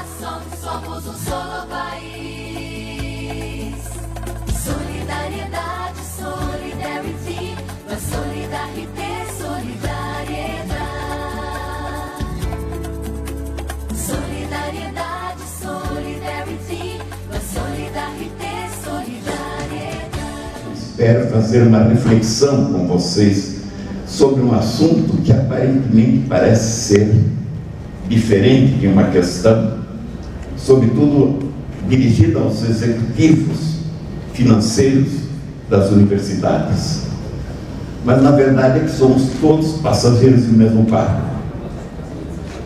nação, somos um solo país. Solidariedade, solidarity, la solidarité, solidariedade. Solidariedade, solidarity, la solidarité, solidariedade. Espero fazer uma reflexão com vocês sobre um assunto que aparentemente parece ser diferente de uma questão, sobretudo dirigida aos executivos financeiros das universidades. Mas na verdade é que somos todos passageiros do mesmo barco.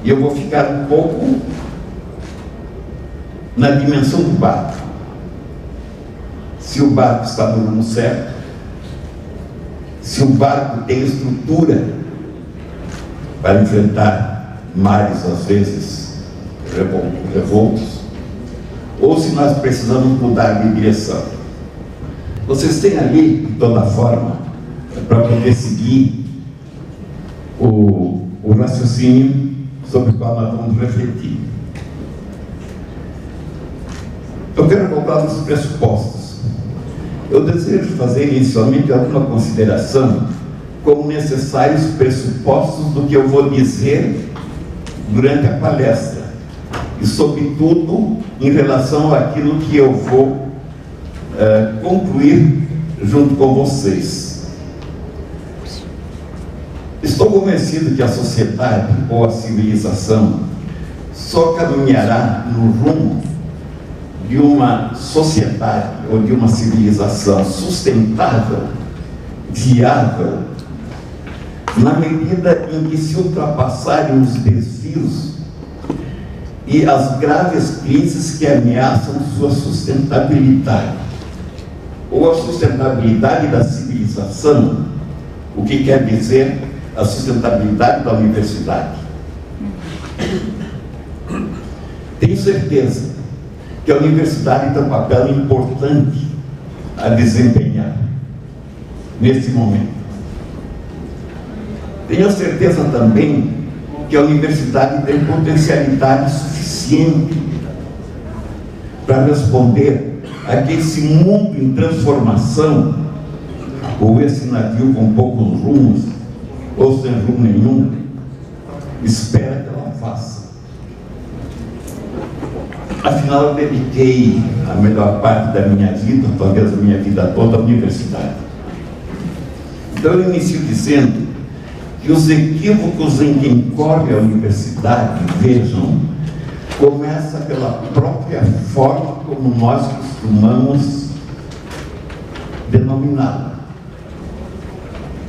E eu vou ficar um pouco na dimensão do barco. Se o barco está no rumo certo, se o barco tem estrutura para enfrentar mares, às vezes, revoltos, ou se nós precisamos mudar de direção. Vocês têm ali, de toda forma, para poder seguir o raciocínio sobre o qual nós vamos refletir. Eu quero voltar nos pressupostos. Eu desejo fazer inicialmente alguma consideração como necessários pressupostos do que eu vou dizer durante a palestra e, sobretudo, em relação àquilo que eu vou concluir junto com vocês. Estou convencido que a sociedade ou a civilização só caminhará no rumo de uma sociedade ou de uma civilização sustentável, viável, na medida em que se ultrapassarem os desvios e as graves crises que ameaçam sua sustentabilidade, ou a sustentabilidade da civilização, o que quer dizer a sustentabilidade da universidade. Tenho certeza que a universidade tem um papel importante a desempenhar nesse momento. Tenho certeza também que a universidade tem potencialidade suficiente para responder a que esse mundo em transformação, ou esse navio com poucos rumos, ou sem rumo nenhum, espera que ela faça. Afinal, eu dediquei a melhor parte da minha vida, talvez a minha vida toda, à universidade. Então eu inicio dizendo que os equívocos em que incorre a universidade, vejam, começa pela própria forma como nós costumamos denominá-la: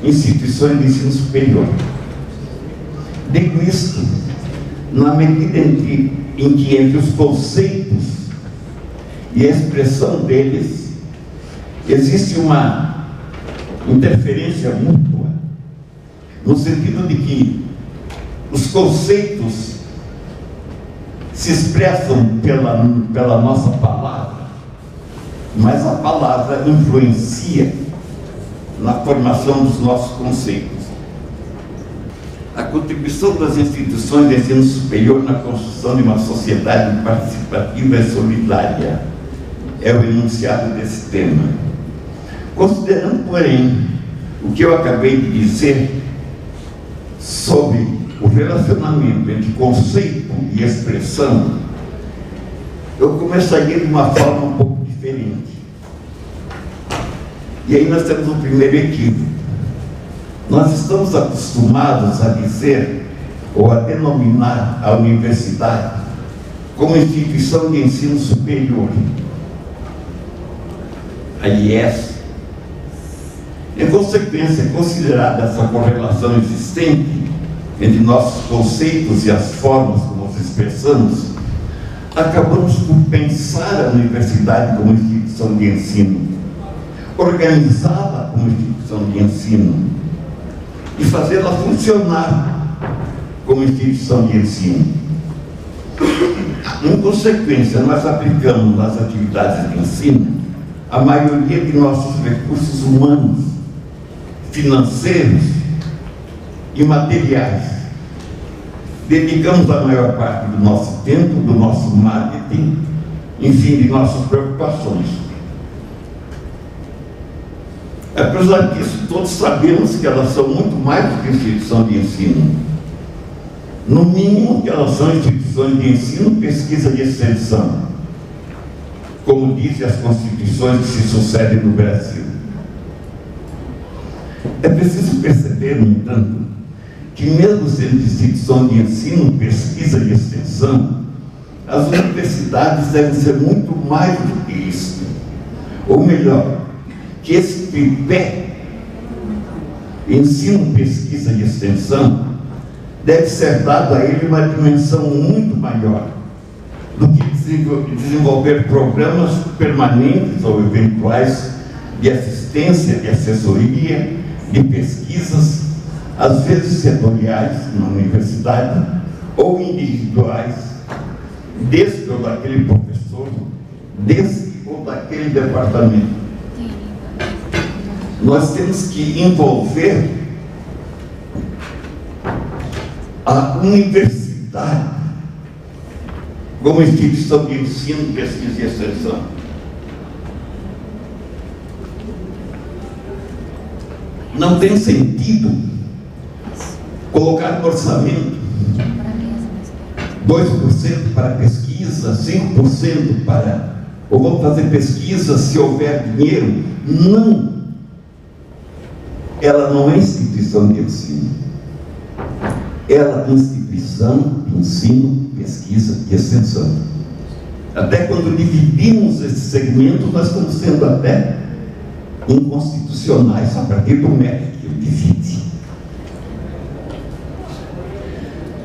instituições de ensino superior. Digo isto na medida em que entre os conceitos e a expressão deles existe uma interferência mútua, no sentido de que os conceitos se expressam pela nossa palavra, mas a palavra influencia na formação dos nossos conceitos. A contribuição das instituições de ensino superior na construção de uma sociedade participativa e solidária é o enunciado desse tema. Considerando, porém, o que eu acabei de dizer sobre o relacionamento entre conceito e expressão, eu começaria de uma forma um pouco diferente. E aí nós temos o primeiro equívoco. Nós estamos acostumados a dizer ou a denominar a universidade como instituição de ensino superior, a IES. Em consequência, considerada essa correlação existente entre nossos conceitos e as formas como os expressamos, acabamos por pensar a universidade como instituição de ensino, organizá-la como instituição de ensino e fazê-la funcionar como instituição de ensino. Em consequência, nós aplicamos nas atividades de ensino a maioria de nossos recursos humanos, financeiros e materiais, dedicamos a maior parte do nosso tempo, do nosso marketing, enfim, de nossas preocupações. Apesar disso, todos sabemos que elas são muito mais do que instituição de ensino. No mínimo, que elas são instituições de ensino, pesquisa e extensão, como dizem as constituições que se sucedem no Brasil. É preciso perceber, no entanto, que mesmo sendo instituição de ensino, pesquisa e extensão, as universidades devem ser muito mais do que isso. Ou melhor, que esse tripé, ensino, pesquisa e extensão, deve ser dado a ele uma dimensão muito maior do que desenvolver programas permanentes ou eventuais de assistência, de assessoria, de pesquisas, às vezes setoriais na universidade, ou individuais, deste ou daquele professor, desse ou daquele departamento. Nós temos que envolver a universidade como instituição de ensino, pesquisa e extensão. Não tem sentido colocar no orçamento 2% para pesquisa, 5% para... ou vamos fazer pesquisa se houver dinheiro. Não! Ela não é instituição de ensino. Ela é instituição de ensino, pesquisa e extensão. Até quando dividimos esses segmentos, nós estamos sendo até inconstitucionais a partir do mérito que divide.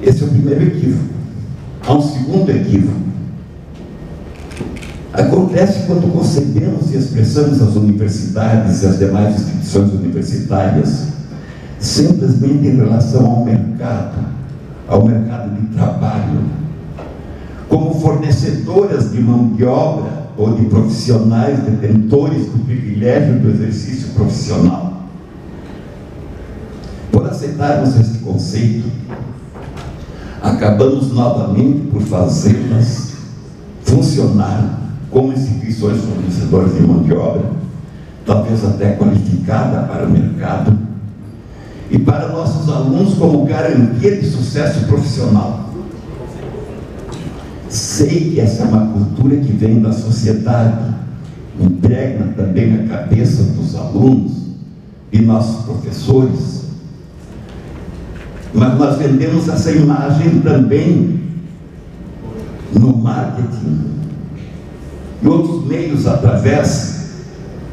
Esse é o primeiro equívoco. Há um segundo equívoco. Acontece quando concebemos e expressamos as universidades e as demais instituições universitárias simplesmente em relação ao mercado de trabalho, como fornecedoras de mão de obra ou de profissionais detentores do privilégio do exercício profissional. Por aceitarmos este conceito, acabamos novamente por fazê-las funcionar como instituições fornecedoras de mão de obra, talvez até qualificada para o mercado, e para nossos alunos como garantia de sucesso profissional. Sei que essa é uma cultura que vem da sociedade, impregna também a cabeça dos alunos e nossos professores, mas nós vendemos essa imagem também no marketing e outros meios, através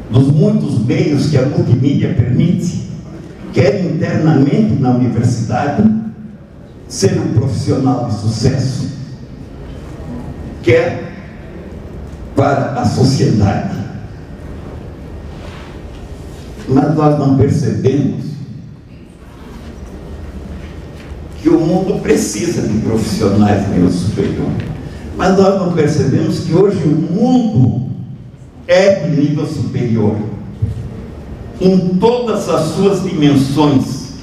dos muitos meios que a multimídia permite, quer internamente na universidade, ser um profissional de sucesso, quer para a sociedade. Mas nós não percebemos que o mundo precisa de profissionais de nível superior. Mas nós não percebemos que hoje o mundo é de nível superior em todas as suas dimensões.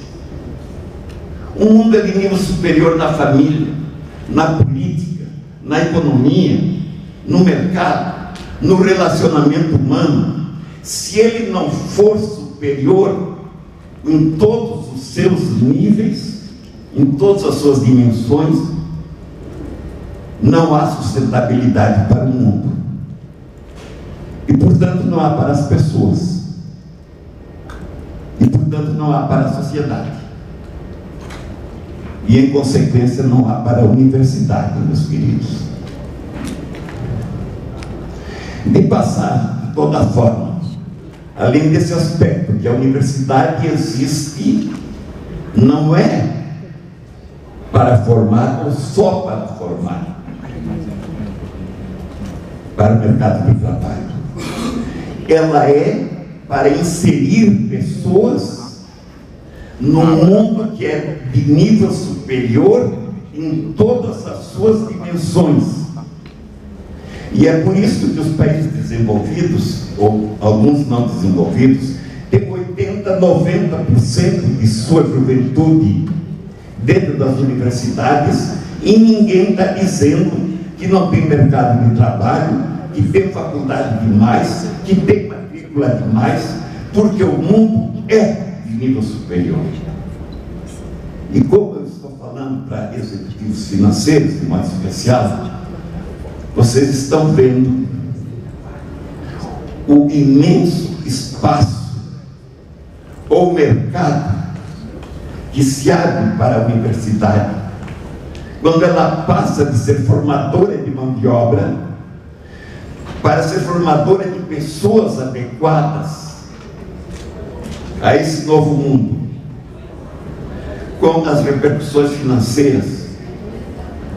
O mundo é de nível superior na família, na política, na economia, no mercado, no relacionamento humano. Se ele não for superior em todos os seus níveis, em todas as suas dimensões, não há sustentabilidade para o mundo. E, portanto, não há para as pessoas. E, portanto, não há para a sociedade. E, em consequência, não há para a universidade, meus queridos. De passagem, de toda forma, além desse aspecto, que a universidade existe, não é para formar ou só para formar, para o mercado de trabalho. Ela é para inserir pessoas no mundo que é de nível superior em todas as suas dimensões. E é por isso que os países desenvolvidos, ou alguns não desenvolvidos, têm 80%, 90% de sua juventude dentro das universidades, e ninguém está dizendo que não tem mercado de trabalho, que tem faculdade demais, que tem matrícula demais, porque o mundo é de nível superior. E como eu estou falando para executivos financeiros, de modo especial, vocês estão vendo o imenso espaço ou mercado que se abre para a universidade quando ela passa de ser formadora de mão de obra para ser formadora de pessoas adequadas a esse novo mundo, com as repercussões financeiras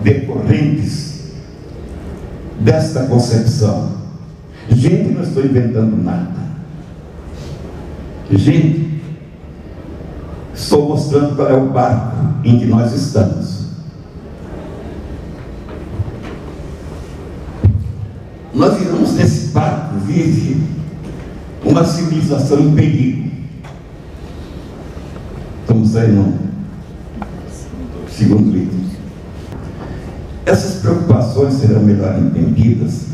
decorrentes desta concepção. Gente, não estou inventando nada. Gente, estou mostrando qual é o barco em que nós estamos. Nós vivemos nesse barco, vive uma civilização em perigo. Estamos aí no segundo livro. Essas preocupações serão melhor entendidas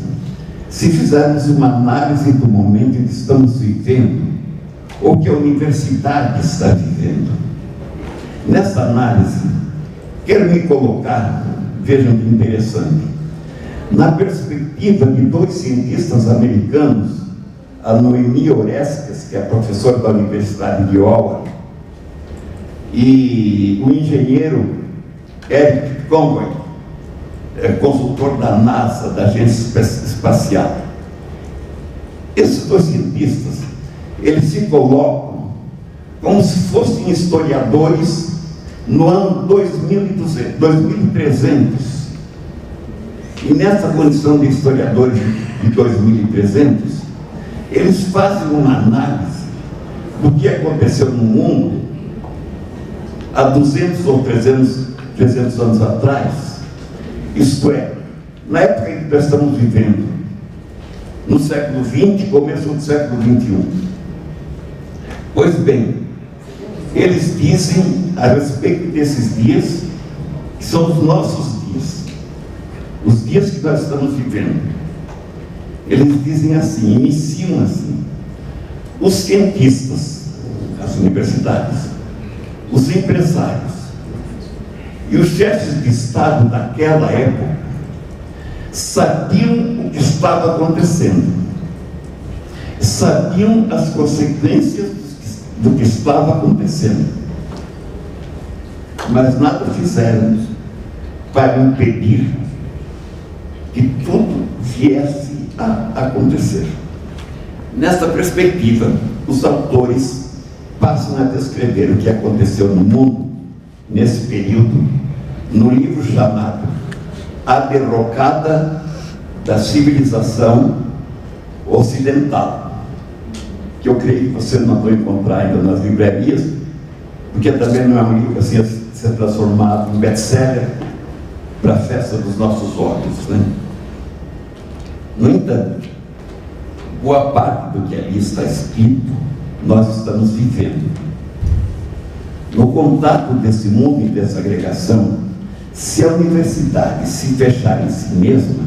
se fizermos uma análise do momento em que estamos vivendo, ou que a universidade está vivendo. Nessa análise, quero me colocar, vejam que interessante, na perspectiva de dois cientistas americanos, a Noemi Oreskes, que é professora da Universidade de Iowa, e o engenheiro Eric Conway, consultor da NASA, da Agência Espacial. Esses dois cientistas, eles se colocam como se fossem historiadores no ano 2300. E nessa condição de historiadores de 2300, eles fazem uma análise do que aconteceu no mundo há 200 ou 300 anos atrás, isto é, na época em que nós estamos vivendo, no século XX, começo do século XXI. Pois bem, eles dizem a respeito desses dias, que são os nossos dias, os dias que nós estamos vivendo. Eles dizem assim, iniciam assim: os cientistas, as universidades, os empresários e os chefes de Estado daquela época sabiam o que estava acontecendo, sabiam as consequências do que estava acontecendo, mas nada fizeram para impedir que tudo viesse a acontecer. Nesta perspectiva, os autores passam a descrever o que aconteceu no mundo nesse período, no livro chamado A Derrocada da Civilização Ocidental, que eu creio que você não vai encontrar ainda nas livrarias, porque também não é um livro assim a ser transformado em best-seller para a festa dos nossos olhos, né? No entanto, boa parte do que ali está escrito nós estamos vivendo. No contato desse mundo em desagregação, se a universidade se fechar em si mesma,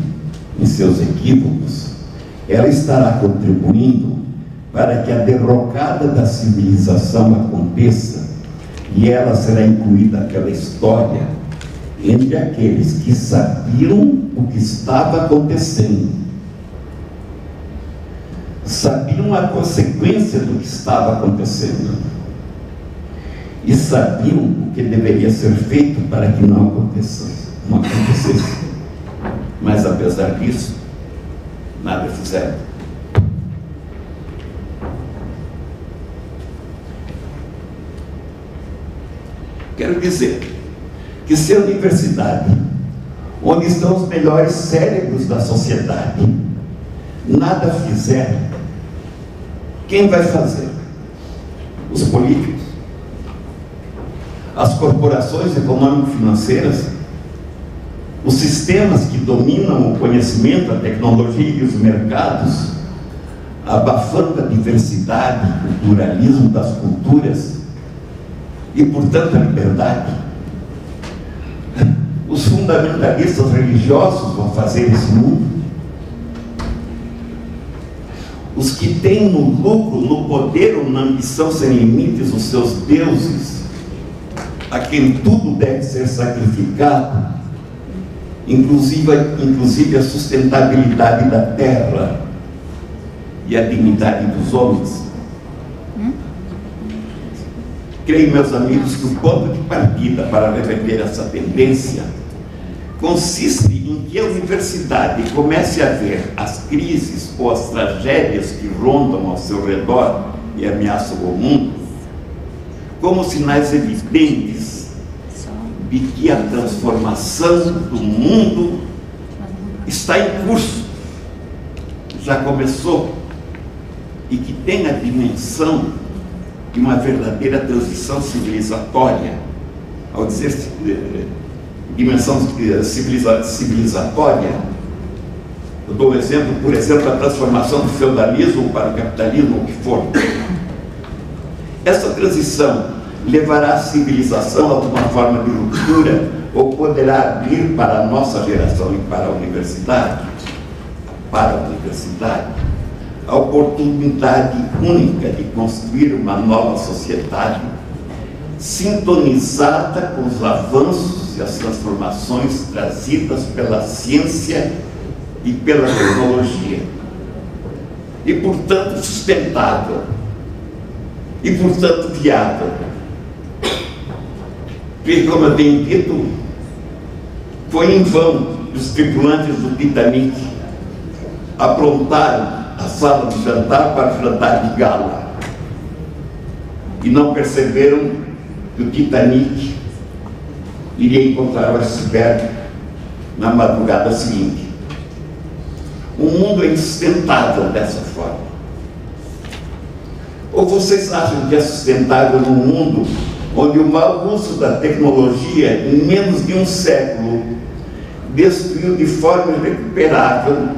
em seus equívocos, ela estará contribuindo para que a derrocada da civilização aconteça, e ela será incluída naquela história entre aqueles que sabiam o que estava acontecendo, sabiam a consequência do que estava acontecendo e sabiam o que deveria ser feito para que não acontecesse. Mas apesar disso, nada fizeram. Quero dizer que se a universidade, onde estão os melhores cérebros da sociedade, nada fizer, quem vai fazer? Os políticos, as corporações econômico-financeiras, os sistemas que dominam o conhecimento, a tecnologia e os mercados, abafando a diversidade, o pluralismo das culturas e, portanto, a liberdade. os fundamentalistas religiosos vão fazer esse mundo. Os que têm no lucro, no poder ou na ambição sem limites os seus deuses, a quem tudo deve ser sacrificado, inclusive a sustentabilidade da terra e a dignidade dos homens. Creio, meus amigos, que o ponto de partida para reverter essa tendência consiste em que a universidade comece a ver as crises ou as tragédias que rondam ao seu redor e ameaçam o mundo como sinais evidentes de que a transformação do mundo está em curso, já começou, e que tem a dimensão de uma verdadeira transição civilizatória. Ao dizer dimensão civilizatória, eu dou um exemplo, por exemplo, a transformação do feudalismo para o capitalismo, o que for. Essa transição levará a civilização a uma forma de ruptura ou poderá abrir para a nossa geração e para a universidade, a oportunidade única de construir uma nova sociedade sintonizada com os avanços e as transformações trazidas pela ciência e pela tecnologia, e portanto sustentável, e portanto viável. Porque, como eu tenho dito, foi em vão que os tripulantes do Titanic aprontaram a sala de jantar para o jantar de gala e não perceberam que o Titanic iria encontrar o iceberg na madrugada seguinte. O mundo é insustentável dessa forma. Ou vocês acham que é sustentável num mundo onde o mau uso da tecnologia em menos de um século destruiu de forma irrecuperável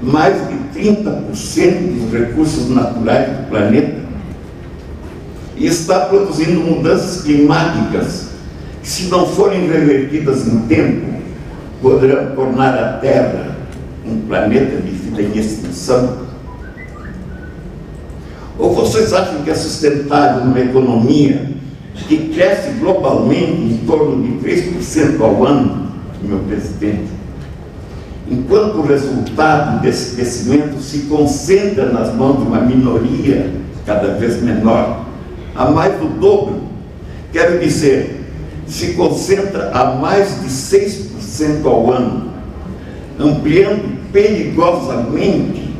mais de 30% dos recursos naturais do planeta e está produzindo mudanças climáticas que, se não forem revertidas em tempo, poderão tornar a Terra um planeta de vida em extinção? Ou vocês acham que é sustentável uma economia que cresce globalmente em torno de 3% ao ano, meu presidente, enquanto o resultado desse crescimento se concentra nas mãos de uma minoria cada vez menor, a mais do dobro, quero dizer, se concentra a mais de 6% ao ano, ampliando perigosamente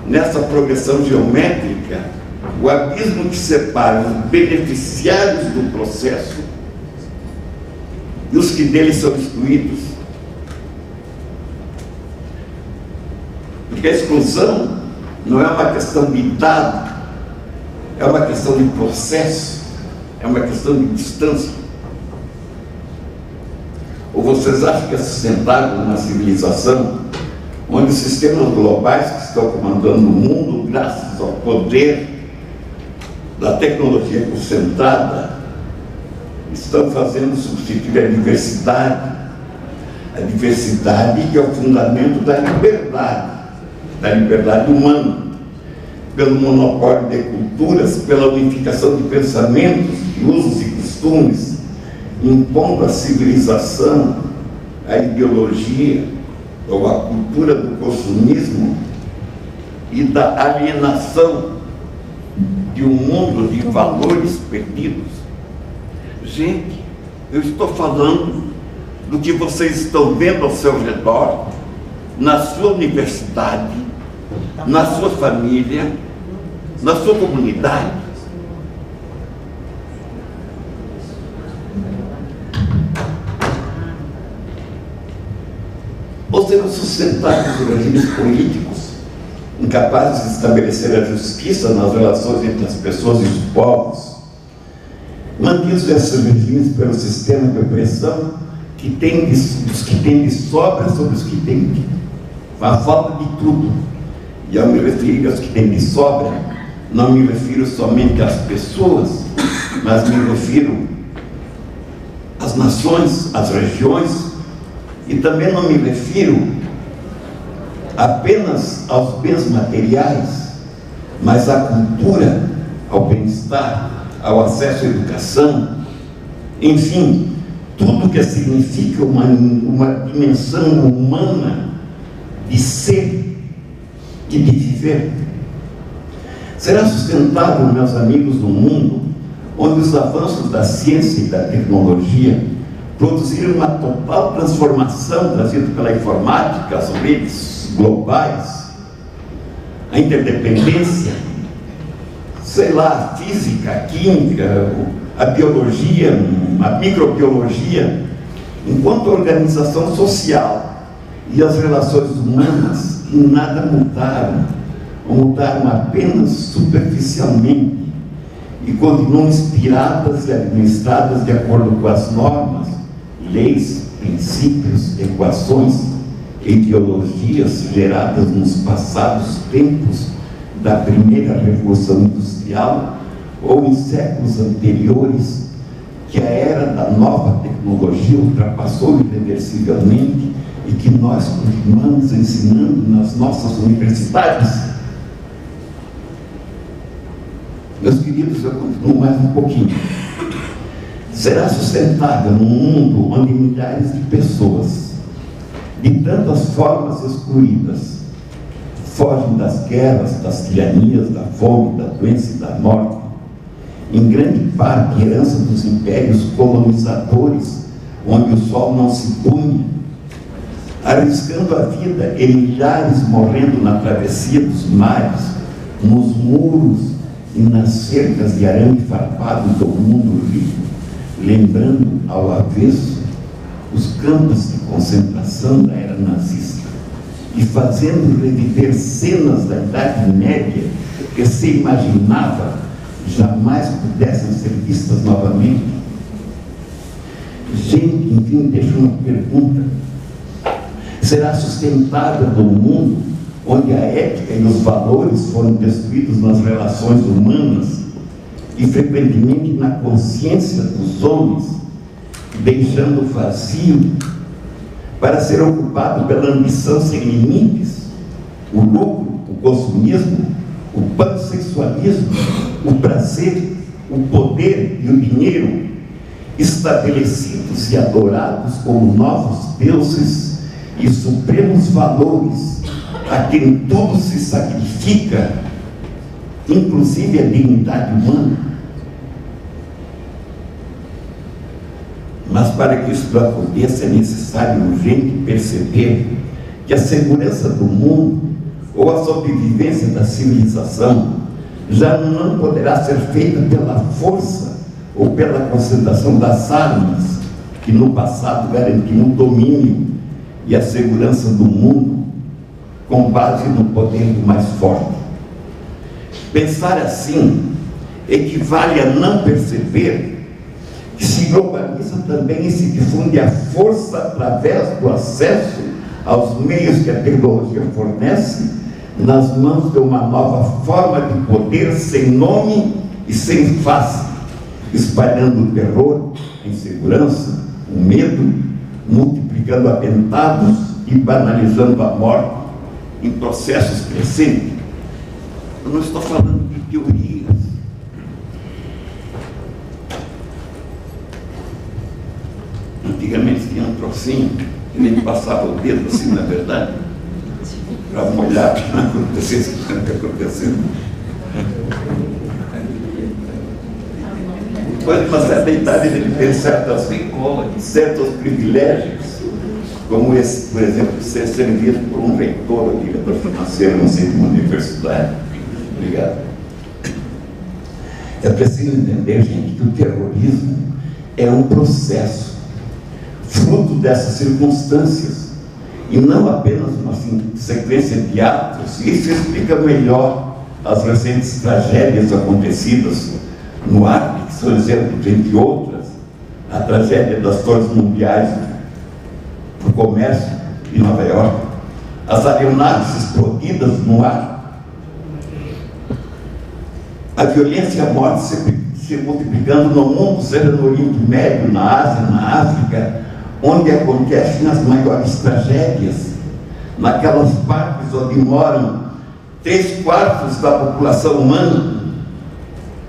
nessa progressão geométrica o abismo que separa os beneficiários do processo e os que dele são excluídos. Porque a exclusão não é uma questão de dado, é uma questão de processo, é uma questão de distância. Ou vocês acham que é sustentável uma civilização onde os sistemas globais que estão comandando o mundo, graças ao poder da tecnologia concentrada, estão fazendo substituir a diversidade que é o fundamento da liberdade humana, pelo monopólio de culturas, pela unificação de pensamentos, de usos e costumes, impondo à civilização a ideologia ou a cultura do consumismo e da alienação de um mundo de valores perdidos. Gente, eu estou falando do que vocês estão vendo ao seu redor, na sua universidade, na sua família, na sua comunidade. Ou serão sustentáveis os regimes políticos, incapazes de estabelecer a justiça nas relações entre as pessoas e os povos, mantidos esses regimes pelo sistema de opressão que tem os que têm de sobra sobre os que têm a falta de tudo. E ao me referir aos que têm de sobra, não me refiro somente às pessoas, mas me refiro às nações, às regiões E também não me refiro apenas aos bens materiais, mas à cultura, ao bem-estar, ao acesso à educação, enfim, tudo que significa uma dimensão humana de ser e de viver. Será sustentável, meus amigos, no mundo onde os avanços da ciência e da tecnologia produziram uma total transformação trazida pela informática, as redes globais, a interdependência, sei lá, a física, a química, a biologia, a microbiologia, enquanto a organização social e as relações humanas em nada mudaram, ou mudaram apenas superficialmente e continuam inspiradas e administradas de acordo com as normas, leis, princípios, equações e ideologias geradas nos passados tempos da primeira revolução industrial ou em séculos anteriores, que a era da nova tecnologia ultrapassou irreversivelmente e que nós continuamos ensinando nas nossas universidades. Meus queridos, eu continuo mais um pouquinho. Será sustentável num mundo onde milhares de pessoas, de tantas formas excluídas, fogem das guerras, das tiranias, da fome, da doença e da morte, em grande parte herança dos impérios colonizadores, onde o sol não se punha, arriscando a vida e milhares morrendo na travessia dos mares, nos muros e nas cercas de arame farpado do mundo rico, lembrando ao avesso os campos de concentração da era nazista e fazendo reviver cenas da Idade Média que se imaginava jamais pudessem ser vistas novamente. Gente, enfim, deixa uma pergunta: será sustentável no mundo onde a ética e os valores foram destruídos nas relações humanas e frequentemente na consciência dos homens, deixando vazio para ser ocupado pela ambição sem limites, o lucro, o consumismo, o pansexualismo, o prazer, o poder e o dinheiro, estabelecidos e adorados como novos deuses e supremos valores a quem tudo se sacrifica, inclusive a dignidade humana? Mas para que isso aconteça é necessário urgente perceber que a segurança do mundo ou a sobrevivência da civilização já não poderá ser feita pela força ou pela concentração das armas que no passado garantiam o domínio e a segurança do mundo com base no poder do mais forte. Pensar assim equivale a não perceber que se globaliza também e se difunde a força através do acesso aos meios que a tecnologia fornece nas mãos de uma nova forma de poder sem nome e sem face, espalhando o terror, a insegurança, o medo, multiplicando atentados e banalizando a morte em processos crescentes. Eu não estou falando de teorias. Antigamente tinha um trocinho que nem passava o dedo assim, na verdade, para molhar, para não acontecer isso que está acontecendo. Depois de uma certa idade ele tem certos privilégios, como esse, por exemplo, ser servido por um reitor ou diretor financeiro, não sei, de uma universidade. Obrigado. É preciso entender, gente, que o terrorismo é um processo fruto dessas circunstâncias e não apenas uma sequência de atos. Isso explica melhor as recentes tragédias acontecidas no Acre, que são exemplos entre outras, a tragédia das Torres Mundiais do Comércio em Nova York, as aeronaves explodidas no ar, a violência e a morte se multiplicando no mundo, seja no Oriente Médio, na Ásia, na África onde acontecem as maiores tragédias, naquelas partes onde moram 3/4 da população humana.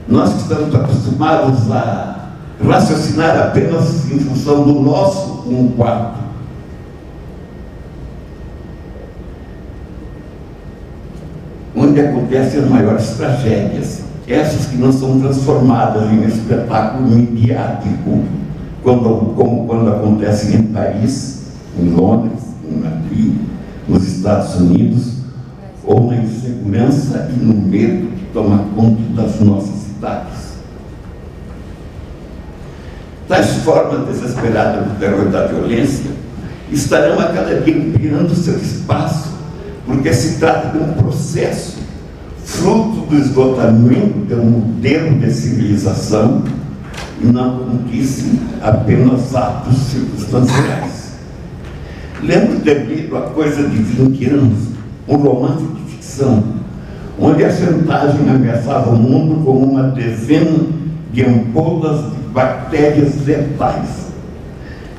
Nós que estamos acostumados a raciocinar apenas em função do nosso 1/4. Onde acontecem as maiores tragédias, essas que não são transformadas em espetáculo midiático, como quando acontecem em Paris, em Londres, em Madrid, nos Estados Unidos, ou na insegurança e no medo que toma conta das nossas cidades. Tais formas desesperadas do terror e da violência estarão a cada dia ampliando seu espaço, porque se trata de um processo fruto do esgotamento de um modelo de civilização e não, como disse, apenas atos circunstanciais. Lembro de ter lido há coisa de 20 anos um romance de ficção, onde a chantagem ameaçava o mundo com uma dezena de ampolas de bactérias letais,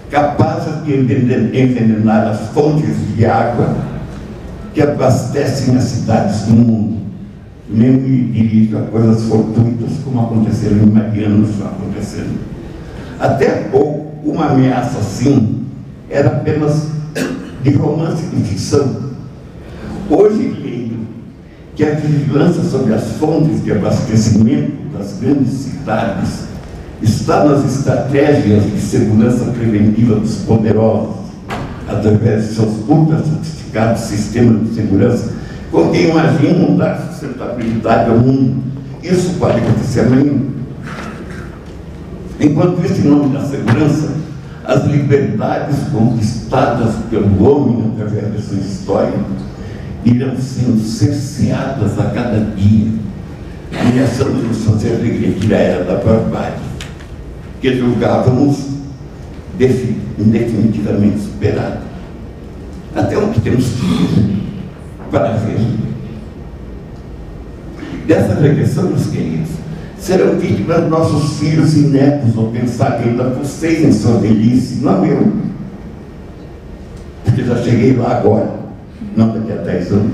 capazes de envenenar as fontes de água que abastecem as cidades do mundo. Nem me dirijo a coisas fortuitas como aconteceram em Mariana, está acontecendo. Até pouco, uma ameaça assim era apenas de romance de ficção. Hoje leio que a vigilância sobre as fontes de abastecimento das grandes cidades está nas estratégias de segurança preventiva dos poderosos, através de seus ultra sofisticados sistemas de segurança, com quem imaginam dar sustentabilidade ao mundo. Isso pode acontecer amanhã. Enquanto isso, em nome da segurança, as liberdades conquistadas pelo homem através de sua história irão sendo cerceadas a cada dia, ameaçando nos fazer regredir a era da barbárie, que julgávamos definitivamente superada. Até onde temos que ir para ver? Dessa regressão, meus queridos, serão vítimas nossos filhos e netos, ou pensar que ainda vocês em sua velhice, não eu, porque já cheguei lá agora, não daqui a 10 anos.